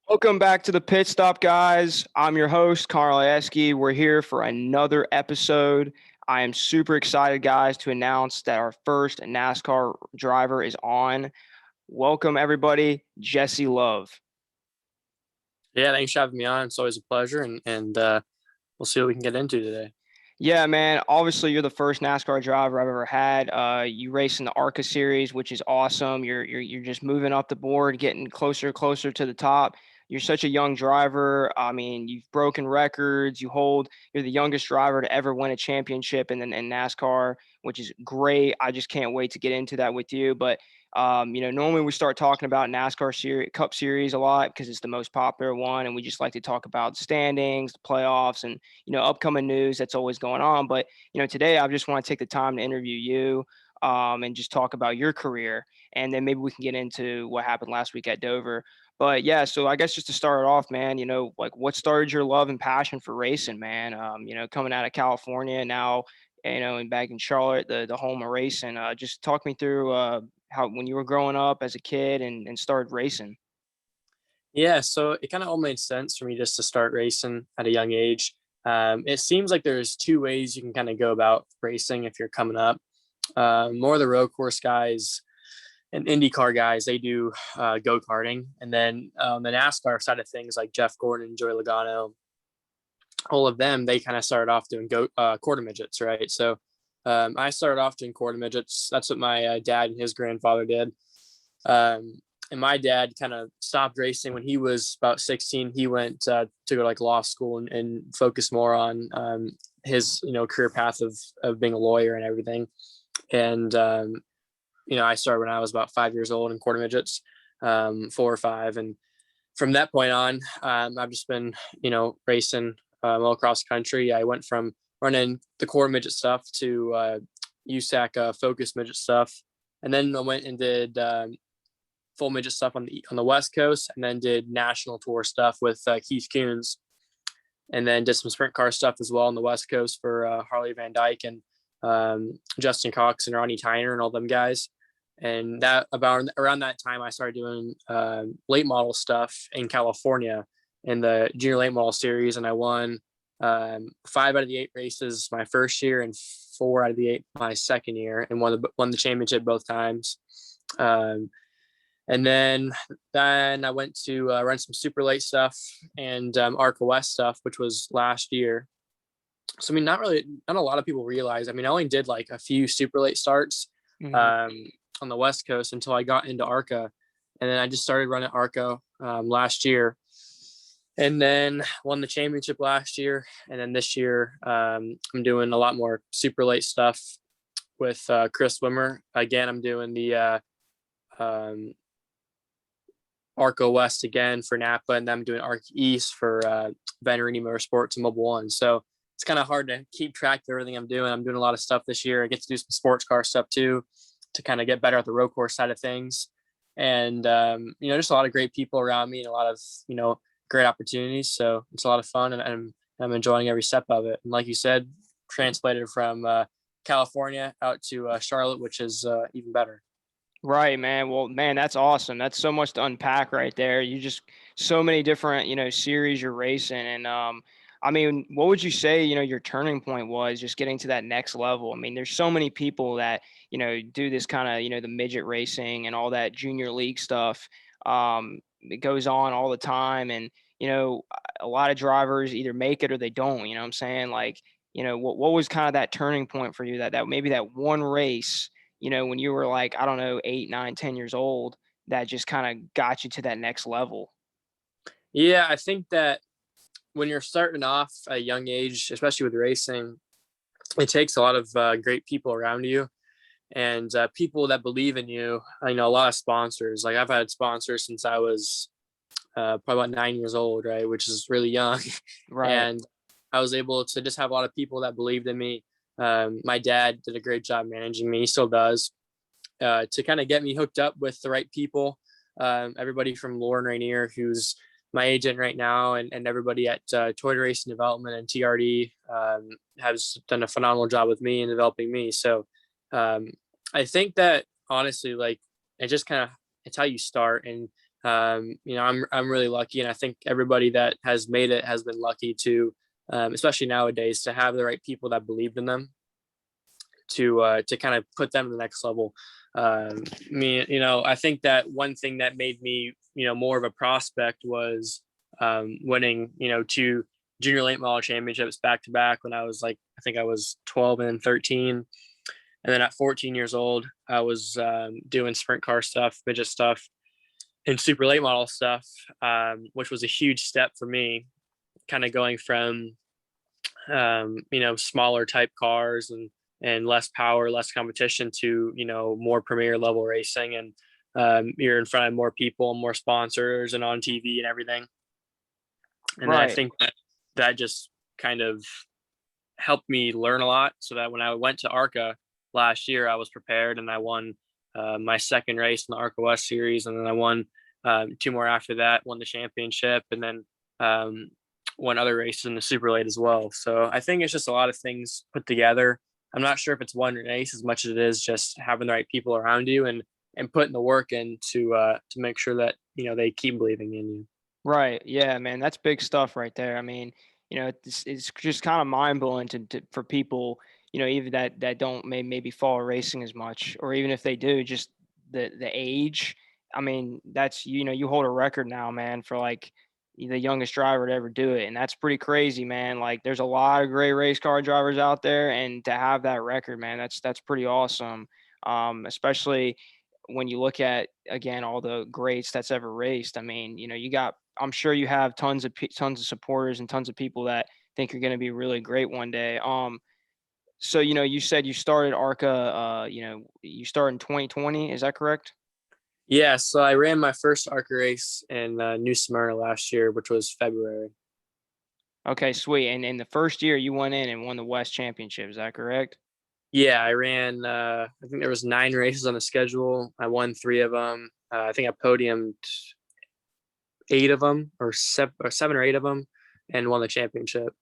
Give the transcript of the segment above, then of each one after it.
Welcome back to the Pit Stop, guys. I'm your host, Carl Eski. We're here for another episode. I am super excited, guys, to announce that our first NASCAR driver is on. Welcome, everybody, Jesse Love. Yeah, thanks for having me on. It's always a pleasure, and we'll see what we can get into today. Yeah, man. Obviously, you're the first NASCAR driver I've ever had. You race in the Arca series, which is awesome. You're just moving up the board, getting closer and closer to the top. You're such a young driver. I mean, you've broken records. You're the youngest driver to ever win a championship in NASCAR, which is great. I just can't wait to get into that with you. But normally we start talking about NASCAR Cup Series a lot because it's the most popular one, and we just like to talk about standings, the playoffs, and upcoming news that's always going on. But today I just want to take the time to interview you, and just talk about your career, and then maybe we can get into what happened last week at Dover. But yeah, so I guess just to start it off, man, like what started your love and passion for racing, man? Coming out of California now, and back in Charlotte, the home of racing. Just talk me through how when you were growing up as a kid and started racing. Yeah, so it kind of all made sense for me just to start racing at a young age. It seems like there's two ways you can kind of go about racing if you're coming up. More of the road course guys and IndyCar guys, they do go karting, and then the NASCAR side of things, like Jeff Gordon, Joey Logano, all of them, they kind of started off doing quarter midgets, right? So I started off doing quarter midgets. That's what my dad and his grandfather did. And my dad kind of stopped racing when he was about 16. He went to go to like law school and focus more on his career path of being a lawyer and everything. And I started when I was about 5 years old in quarter midgets, 4 or 5, and from that point on, I've just been racing all across the country. I went from running the quarter midget stuff to USAC focus midget stuff, and then I went and did full midget stuff on the West Coast, and then did national tour stuff with Keith Coons, and then did some sprint car stuff as well on the West Coast for Harley Van Dyke and Justin Cox and Ronnie Tyner and all them guys. And that about around that time, I started doing late model stuff in California in the junior late model series, and I won 5 out of the 8 races my first year and 4 out of the 8 my second year, and won the championship both times. And then I went to run some super late stuff and Arca West stuff, which was last year. So I mean, not a lot of people realize. I mean, I only did like a few super late starts on the West Coast until I got into Arca, and then I just started running Arca last year, and then won the championship last year. And then this year, I'm doing a lot more super late stuff with Chris Wimmer. Again, I'm doing the Arca West again for NAPA, and then I'm doing Arca East for Venerini Motorsports and Mobile One. So it's kind of hard to keep track of everything I'm doing. I'm doing a lot of stuff this year. I get to do some sports car stuff too, to kind of get better at the road course side of things. And, just a lot of great people around me and a lot of, great opportunities. So it's a lot of fun, and I'm enjoying every step of it. And like you said, translated from California out to Charlotte, which is even better. Right, man. Well, man, that's awesome. That's so much to unpack right there. You just so many different, series you're racing. And I mean, what would you say, your turning point was just getting to that next level? I mean, there's so many people that, do this kind of, the midget racing and all that junior league stuff. It goes on all the time. And, a lot of drivers either make it or they don't, what I'm saying? Like, what was kind of that turning point for you that maybe that one race, when you were like, I don't know, 8, 9, 10 years old, that just kind of got you to that next level? Yeah, I think that when you're starting off at a young age, especially with racing, it takes a lot of great people around you, and people that believe in you. I know a lot of sponsors. Like I've had sponsors since I was probably about 9 years old, right, which is really young. Right. And I was able to just have a lot of people that believed in me. My dad did a great job managing me, he still does, to kind of get me hooked up with the right people. Everybody from Lauren Rainier, who's my agent right now, and everybody at Toyota Racing Development and TRD has done a phenomenal job with me and developing me. So I think that honestly, like, it's how you start. And I'm really lucky, and I think everybody that has made it has been lucky to, especially nowadays, to have the right people that believed in them to kind of put them to the next level. I think that one thing that made me, more of a prospect was winning, two junior late model championships back to back when I think I was 12 and 13. And then at 14 years old, I was doing sprint car stuff, midget stuff, and super late model stuff, which was a huge step for me, kind of going from, smaller type cars and less power, less competition to, more premier level racing. And you're in front of more people, more sponsors, and on TV and everything. And then I Right. think that just kind of helped me learn a lot, so that when I went to Arca last year, I was prepared, and I won my second race in the Arca West Series, and then I won two more after that, won the championship, and then won other races in the super late as well. So I think it's just a lot of things put together. I'm not sure if it's one race as much as it is just having the right people around you and putting the work in to make sure that they keep believing in you. Right. Yeah, man, that's big stuff right there. I mean, it's just kind of mind blowing for people, even that don't maybe follow racing as much, or even if they do, just the age. I mean, that's you hold a record now, man, for like the youngest driver to ever do it, and that's pretty crazy, man. Like, there's a lot of great race car drivers out there, and to have that record, man, that's pretty awesome. Especially when you look at, again, all the greats that's ever raced. I mean, I'm sure you have tons of supporters and tons of people that think you're going to be really great one day. So you said you started Arca. You started in 2020. Is that correct? Yeah, so I ran my first ARCA race in New Smyrna last year, which was February. Okay, sweet. And in the first year, you went in and won the West Championship. Is that correct? Yeah, I ran. I think there was 9 races on the schedule. I won 3 of them. I think I podiumed 8 of them, or 7 or 8 of them, and won the championship.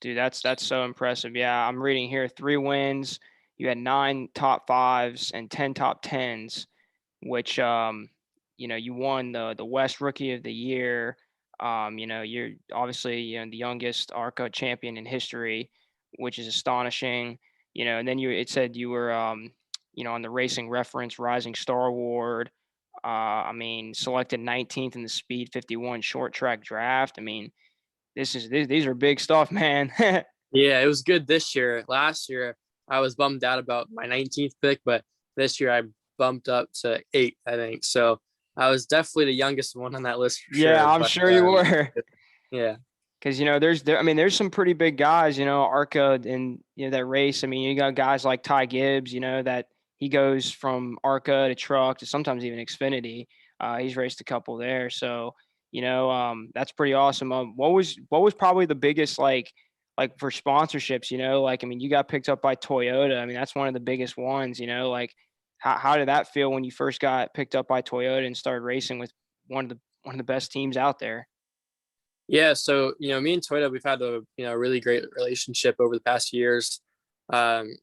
Dude, that's so impressive. Yeah, I'm reading here 3 wins. You had 9 top 5s and 10 top 10s, which you won the West Rookie of the Year. You're obviously the youngest ARCA champion in history, which is astonishing. And then it said you were on the Racing Reference Rising Star Award. I mean, selected 19th in the Speed 51 short track draft. I mean, these are big stuff, man. Yeah, it was good this year. Last year, I was bummed out about my 19th pick, but this year I bumped up to 8, I think. So I was definitely the youngest one on that list for Yeah, sure. I'm But sure you were. yeah, Because there's some pretty big guys, Arca and that race. I mean, you got guys like Ty Gibbs, that he goes from Arca to truck to sometimes even Xfinity. He's raced a couple there, so that's pretty awesome. What was probably the biggest, like for sponsorships? Like, I mean, you got picked up by Toyota. I mean, that's one of the biggest ones. Like, how did that feel when you first got picked up by Toyota and started racing with one of the best teams out there? yeah. So me and Toyota, we've had a really great relationship over the past years. Um,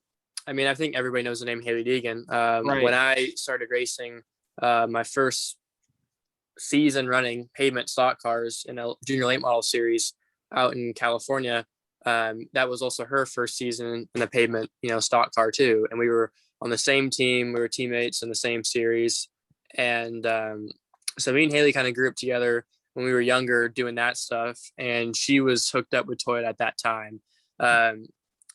I mean, I think everybody knows the name Haley Deegan. When Right. I started racing, my first season running pavement stock cars in a junior late model series out in California. That was also her first season in the pavement, stock car too. And we were on the same team. We were teammates in the same series. And so me and Haley kind of grew up together when we were younger doing that stuff. And she was hooked up with Toyota at that time. And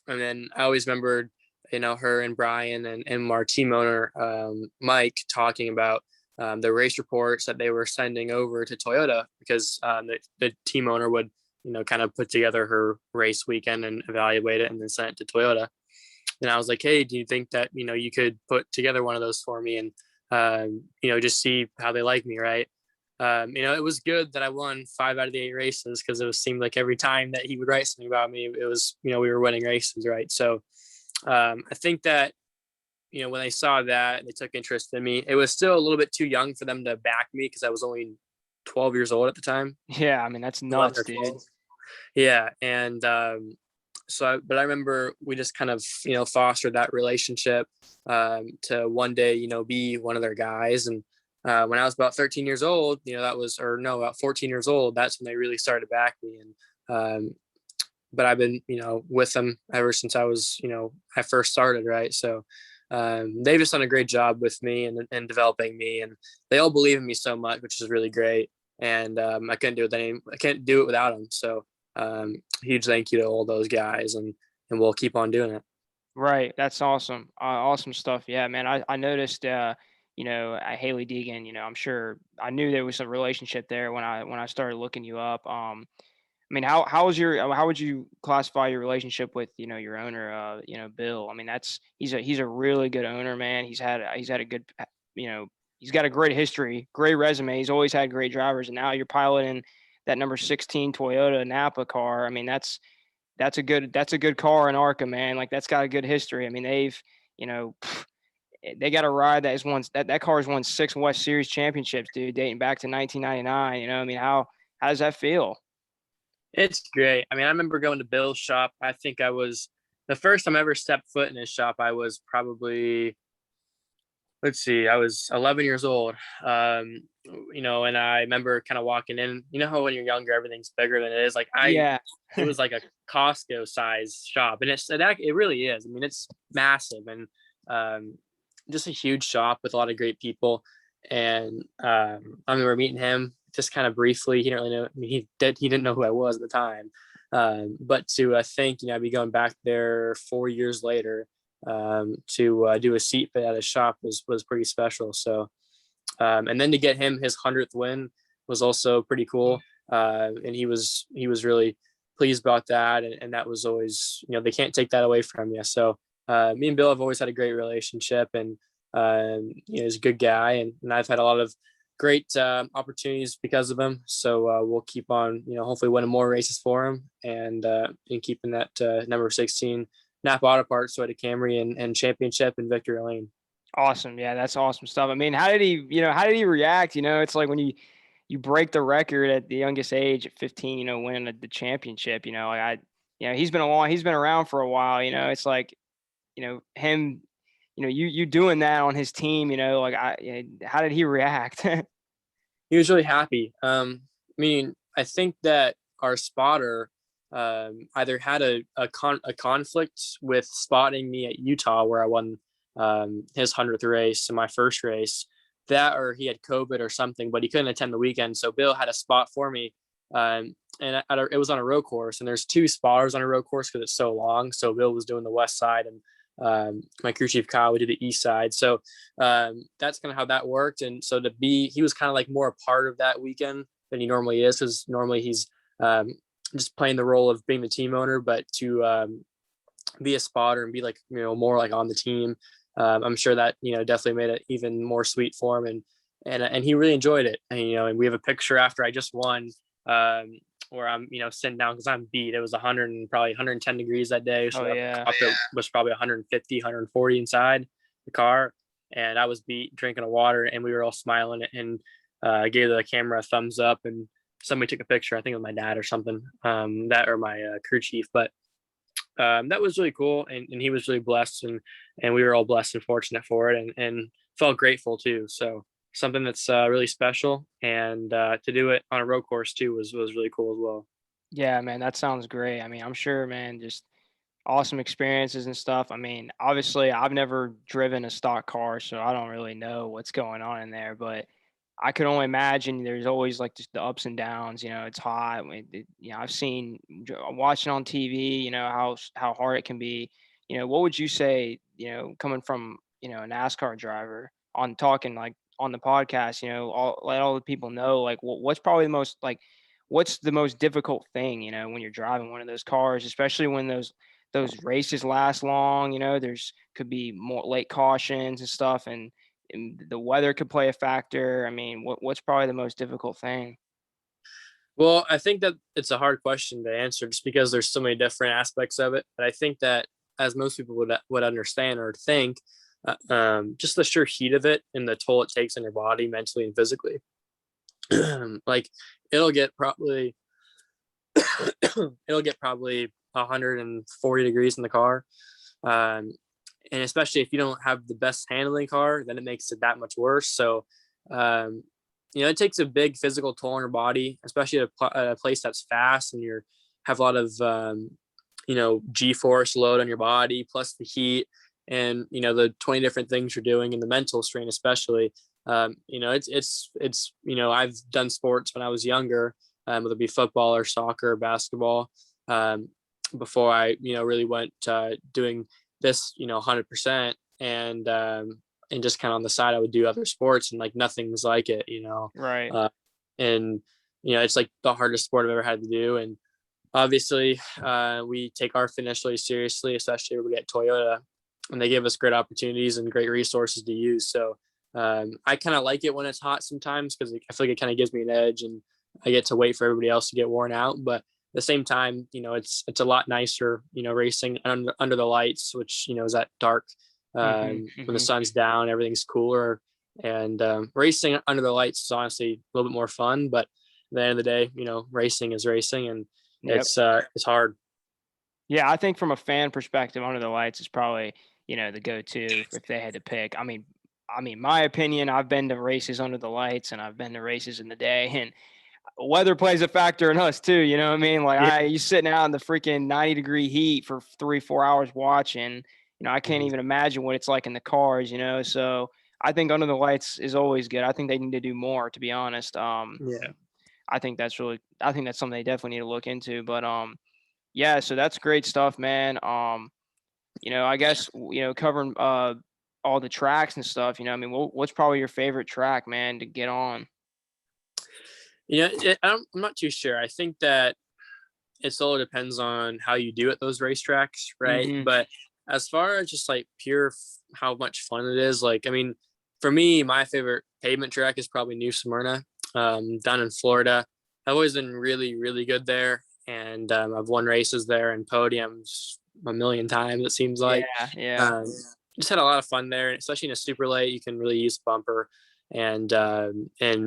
then I always remembered, her and Brian and our team owner, Mike, talking about the race reports that they were sending over to Toyota, because the team owner would, kind of put together her race weekend and evaluate it and then send it to Toyota. And I was like, hey, do you think that, you could put together one of those for me and, just see how they like me, right? It was good that I won 5 out of the 8 races, because seemed like every time that he would write something about me, it was, we were winning races, right? So I think that when they saw that, they took interest in me. It was still a little bit too young for them to back me, because I was only 12 years old at the time. Yeah, I mean, that's 11 nuts, or dude. 12. Yeah. And but I remember we just kind of, fostered that relationship to one day, be one of their guys. And when I was about 13 years old, about 14 years old, that's when they really started to back me. And but I've been, with them ever since I first started, right? So they've just done a great job with me and developing me, and they all believe in me so much, which is really great. And I can't do it without them. So huge thank you to all those guys, and we'll keep on doing it. Right. That's awesome. Awesome stuff. Yeah, man. I noticed, Haley Deegan, I'm sure I knew there was a relationship there when I started looking you up. I mean, how would you classify your relationship with, your owner, Bill? I mean, he's a really good owner, man. He's had a good, you know, he's got a great history, great resume. He's always had great drivers, and now you're piloting that number 16 Toyota Napa car. I mean, that's a good car in Arca, man. Like that's got a good history. I mean, you know, they got a ride that car has won 6 West Series championships, dude, dating back to 1999. I mean, how does that feel? It's great. I mean, I remember going to Bill's shop. I think I was the first time I ever stepped foot in his shop. I was probably, let's see, I was 11 years old. And I remember kind of walking in. You know how when you're younger, everything's bigger than it is. Yeah. It was like a Costco size shop, and it really is. I mean, it's massive, and um, just a huge shop with a lot of great people. And I remember meeting him just kind of briefly. He didn't really know. I mean, he didn't know who I was at the time. But to think, I'd be going back there 4 years later to do a seat fit at his shop was pretty special. So, and then to get him his 100th win was also pretty cool. And he was really pleased about that. And that was always, they can't take that away from you. So, me and Bill have always had a great relationship, and, he's a good guy, and I've had a lot of great opportunities because of him. So we'll keep on, hopefully winning more races for him, and keeping that number 16 NAPA Auto Parts Toyota Camry and championship in victory lane. Awesome. Yeah, that's awesome stuff. I mean, how did he react? It's like when you break the record at the youngest age at 15, winning the championship, he's been around for a while, it's like, him, you doing that on his team, how did he react? He was really happy. I mean, I think that our spotter either had a conflict with spotting me at Utah, where I won his 100th race in my first race, that, or he had COVID or something, but he couldn't attend the weekend. So Bill had a spot for me. And it was on a road course, and there's 2 spotters on a road course because it's so long. So Bill was doing the west side, and my crew chief Kyle would do the east side. So that's kind of how that worked. And so he was kind of like more a part of that weekend than he normally is, because normally he's just playing the role of being the team owner, but to be a spotter and be like, more like on the team. I'm sure that, definitely made it even more sweet for him. And he really enjoyed it. And we have a picture after I just won, where I'm, sitting down because I'm beat. It was 100 and probably 110 degrees that day. So Oh yeah. it was probably 150, 140 inside the car. And I was beat, drinking a water, and we were all smiling, and gave the camera a thumbs up, and somebody took a picture. I think it was my dad or something, or my crew chief. But that was really cool. And he was really blessed, and we were all blessed and fortunate for it, and felt grateful too. So something that's really special, and to do it on a road course too was really cool as well. Yeah, man, that sounds great. I mean, I'm sure, man, just awesome experiences and stuff. I mean, obviously, I've never driven a stock car, so I don't really know what's going on in there, but I could only imagine there's always like just the ups and downs. It's hot. I've seen watching on TV. How hard it can be. What would you say? Coming from a NASCAR driver on talking like on the podcast. Let all the people know like what's probably the most like what's the most difficult thing. When you're driving one of those cars, especially when those races last long. There's could be more late cautions and stuff, and the weather could play a factor. I mean, what's probably the most difficult thing? Well, I think that it's a hard question to answer, just because there's so many different aspects of it. But I think that, as most people would understand or think, just the sheer heat of it and the toll it takes on your body mentally and physically. Like it'll get probably it'll get probably 140 degrees in the car. And especially if you don't have the best handling car, then it makes it that much worse. So It takes a big physical toll on your body, especially at a place that's fast and you have a lot of, G-force load on your body, plus the heat and, the 20 different things you're doing and the mental strain, especially. I've done sports when I was younger, whether it be football or soccer or basketball, before I, really went doing this, 100%. And just kind of on the side, I would do other sports and like nothing's like it. Right. And, it's like the hardest sport I've ever had to do. And obviously, we take our finish really seriously, especially when we get Toyota, and they give us great opportunities and great resources to use. So I kind of like it when it's hot sometimes because I feel like it kind of gives me an edge and I get to wait for everybody else to get worn out. But at the same time, it's a lot nicer, racing under the lights, which, is at dark. When the sun's down, everything's cooler. And racing under the lights is honestly a little bit more fun. But at the end of the day, racing is racing, and Yep. it's hard. Yeah, I think from a fan perspective, under the lights is probably, the go-to if they had to pick. I mean, my opinion, I've been to races under the lights and I've been to races in the day, and weather plays a factor in us too. You know what I mean? Like Yeah. you sitting out in the freaking 90-degree heat for 3-4 hours watching, I can't even imagine what it's like in the cars, So I think under the lights is always good. I think they need to do more, to be honest. Yeah. I think that's something they definitely need to look into. But yeah, so that's great stuff, man. I guess, covering all the tracks and stuff, I mean, what's probably your favorite track, man, to get on? I'm not too sure. I think that it all depends on how you do at those racetracks, right? Mhm. But as far as just like pure how much fun it is, like, I mean, for me, my favorite pavement track is probably New Smyrna, down in Florida. I've always been really, really good there. And I've won races there and podiums a million times, it seems like. Yeah, yeah. Um, just had a lot of fun there, especially in a super late. You can really use bumper, and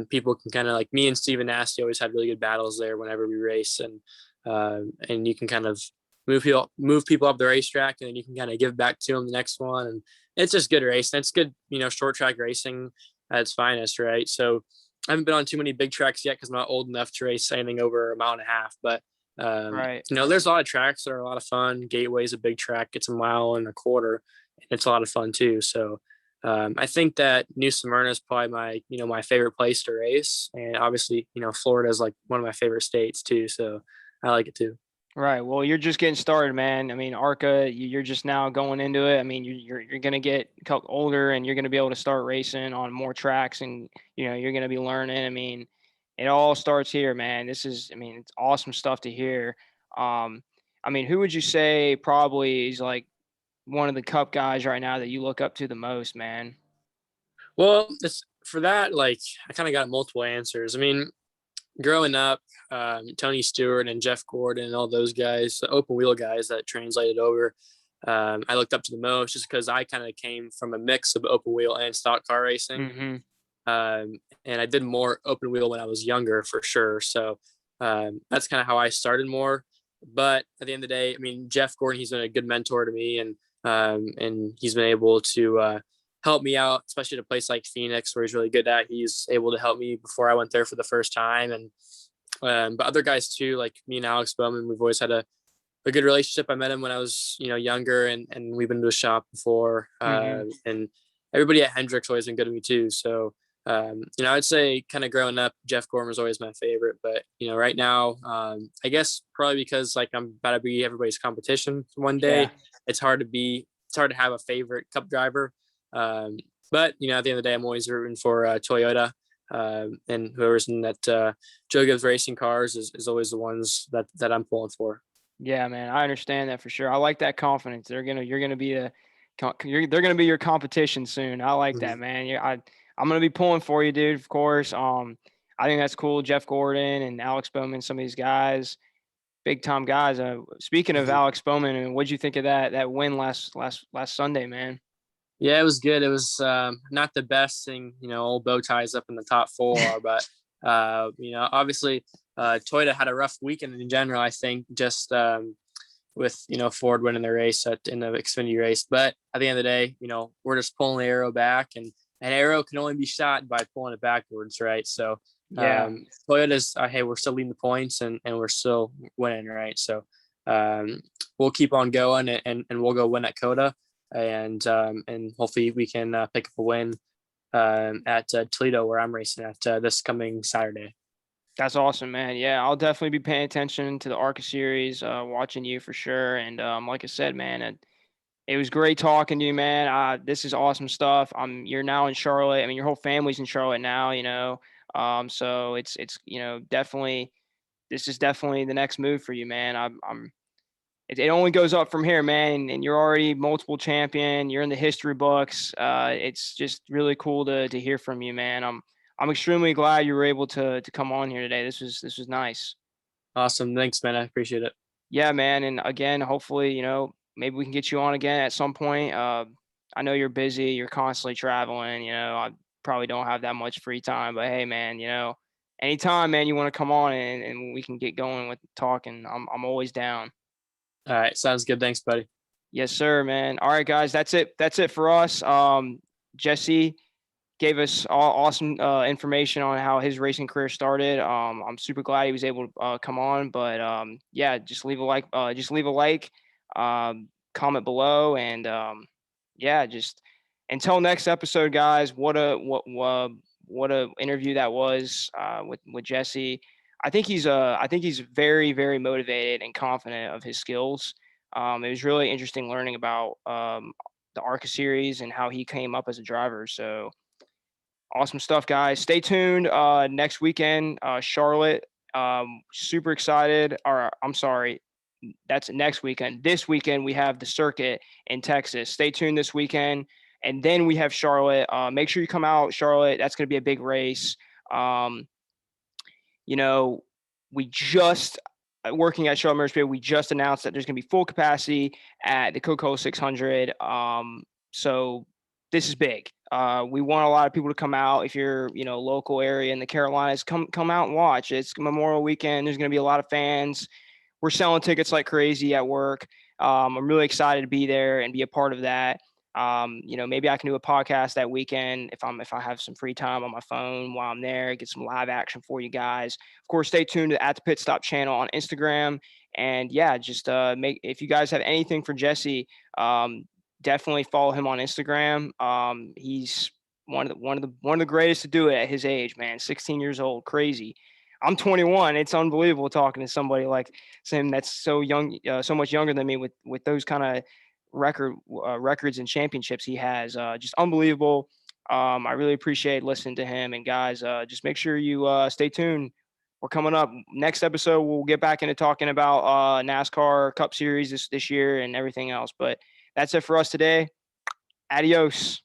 people can kind of like me and Steven Nasty always had really good battles there whenever we race, and you can kind of move people up the racetrack, and then you can kind of give back to them the next one, and it's just good racing. It's good, short track racing at its finest, right? So I haven't been on too many big tracks yet because I'm not old enough to race anything over a mile and a half, but Right. there's a lot of tracks that are a lot of fun. Gateway's a big track; it's a mile and a quarter. It's a lot of fun too. So I think that New Smyrna is probably my favorite place to race, and obviously Florida is like one of my favorite states too. So I like it too. Right. Well, you're just getting started, man. I mean, Arca, you're just now going into it. I mean, you're going to get older and you're going to be able to start racing on more tracks, and you're going to be learning. I mean, it all starts here, man. I mean, it's awesome stuff to hear. I mean, who would you say probably is like one of the Cup guys right now that you look up to the most, man? Well, it's for that. Like I kind of got multiple answers. I mean, growing up, Tony Stewart and Jeff Gordon and all those guys, the open wheel guys that translated over, I looked up to the most just because I kind of came from a mix of open wheel and stock car racing. Mm-hmm. And I did more open wheel when I was younger for sure. So that's kind of how I started more. But at the end of the day, I mean, Jeff Gordon, he's been a good mentor to me, and he's been able to help me out, especially at a place like Phoenix where he's really good at. He's able to help me before I went there for the first time. And but other guys too, like me and Alex Bowman, we've always had a good relationship. I met him when I was, younger, and we've been to a shop before. Mm-hmm. And everybody at Hendrick's always been good to me too. So, I'd say kind of growing up, Jeff Gorman was always my favorite. But, right now, I guess probably because like I'm about to be everybody's competition one day, Yeah. it's hard to have a favorite Cup driver. But, at the end of the day, I'm always rooting for Toyota. And whoever's in that Joe Gibbs Racing cars is always the ones that I'm pulling for. Yeah, man, I understand that for sure. I like that confidence. You're gonna be they're gonna be your competition soon. I like that, Mhm. man. I'm gonna be pulling for you, dude. Of course. I think that's cool. Jeff Gordon and Alex Bowman, some of these guys, big time guys. Speaking of Mhm. Alex Bowman, and what'd you think of that win last Sunday, man? Yeah, it was good. It was not the best thing, old bow ties up in the top four, but obviously Toyota had a rough weekend in general. I think just with Ford winning the race in the Xfinity race, but at the end of the day, we're just pulling the arrow back, and an arrow can only be shot by pulling it backwards, right? So Yeah, Toyota's, hey, we're still leading the points and we're still winning, right? So we'll keep on going and we'll go win at Coda, and hopefully we can pick up a win at Toledo, where I'm racing at this coming Saturday. that's awesome, man. Yeah, I'll definitely be paying attention to the ARCA series, watching you for sure. And like I said, man, it was great talking to you, man. This is awesome stuff. You're now in Charlotte. I mean, your whole family's in Charlotte now, you know. So it's definitely, this is definitely the next move for you, man. It only goes up from here, man. And you're already multiple champion. You're in the history books. It's just really cool to hear from you, man. I'm extremely glad you were able to come on here today. This was nice. Awesome. Thanks, man. I appreciate it. Yeah, man. And again, hopefully, maybe we can get you on again at some point. I know you're busy. You're constantly traveling. I probably don't have that much free time, but hey, man, anytime, man, you want to come on and we can get going with talking. I'm always down. All right. Sounds good. Thanks, buddy. Yes, sir, man. All right, guys, that's it. That's it for us. Jesse gave us awesome information on how his racing career started. I'm super glad he was able to come on. But yeah, just leave a like. Comment below, and yeah, just until next episode, guys. What a interview that was with Jesse. I think he's very very motivated and confident of his skills. It was really interesting learning about the ARCA series and how he came up as a driver. So awesome stuff, guys. Stay tuned. Next weekend, Charlotte. Super excited. Or I'm sorry, that's next weekend. This weekend we have the circuit in Texas. Stay tuned this weekend, and then we have Charlotte. Make sure you come out, Charlotte. That's going to be a big race. Um, you know, we just working at Charlotte Motor Speedway. We just announced that there's going to be full capacity at the Coca-Cola 600. So this is big. We want a lot of people to come out. If you're, local area in the Carolinas, come out and watch. It's Memorial Weekend. There's going to be a lot of fans. We're selling tickets like crazy at work. I'm really excited to be there and be a part of that. Maybe I can do a podcast that weekend if I have some free time on my phone while I'm there, get some live action for you guys. Of course, stay tuned to at the Pit Stop channel on Instagram. And yeah, just if you guys have anything for Jesse, definitely follow him on Instagram. He's one of the greatest to do it at his age, man. 16 years old, crazy. I'm 21. It's unbelievable talking to somebody like him that's so young, so much younger than me with those kind of records and championships he has. Just unbelievable. I really appreciate listening to him. And guys, just make sure you stay tuned. We're coming up next episode. We'll get back into talking about NASCAR Cup Series this year and everything else. But that's it for us today. Adios.